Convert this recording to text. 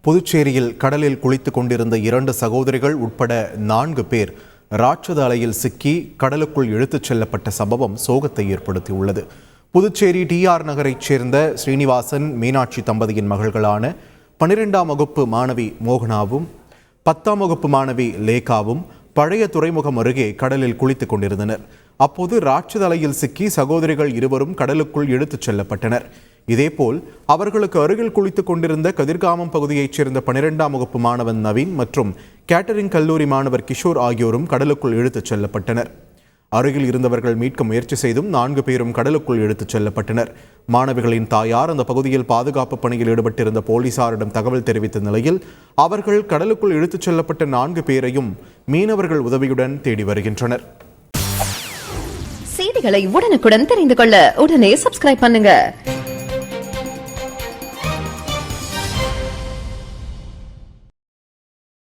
புதுச்சேரியில் கடலில் குளித்துக் கொண்டிருந்த 2 சகோதரிகள் உட்பட 4 பேர் ராட்சத அலையில் சிக்கி கடலுக்குள் இழுத்துச் செல்லப்பட்ட சம்பவம் சோகத்தை ஏற்படுத்தியுள்ளது. புதுச்சேரி TR நகரைச் சேர்ந்த ஸ்ரீனிவாசன் மீனாட்சி தம்பதியின் மகள்களான 12ஆம் வகுப்பு மாணவி மோகனாவும் 10ஆம் வகுப்பு மாணவி லேகாவும் பழைய துறைமுகம் அருகே கடலில் குளித்துக் கொண்டிருந்தனர். அப்போது ராட்சத அலையில் சிக்கி சகோதரிகள் இருவரும் கடலுக்குள் இழுத்துச் செல்லப்பட்டனர். இதேபோல் அவர்களுக்கு அருகில் குளித்துக் கொண்டிருந்த கதிர்காமம் பகுதியைச் சேர்ந்த 12ஆம் வகுப்பு மாணவன் நவீன் மற்றும் கேட்டரிங் கல்லூரி மாணவர் கிஷோர் ஆகியோரும் கடலுக்குள் இழுத்துச் செல்லப்பட்டனர். அருகில் இருந்தவர்கள் மீட்க முயற்சி செய்தும் 4 பேரும் கடலுக்குள் இழுத்துச் செல்லப்பட்டனர். மாணவிகளின் தாயார் அந்த பகுதியில் பாதுகாப்பு பணியில் ஈடுபட்டிருந்த போலீசாரிடம் தகவல் தெரிவித்த நிலையில் அவர்கள் கடலுக்குள் இழுத்துச் செல்லப்பட்ட 4 பேரையும் மீனவர்கள் உதவியுடன் தேடி வருகின்றனர். செய்திகளை உடனுக்குடன் தெரிந்து கொள்ள உடனே சப்ஸ்கிரைப் பண்ணுங்க.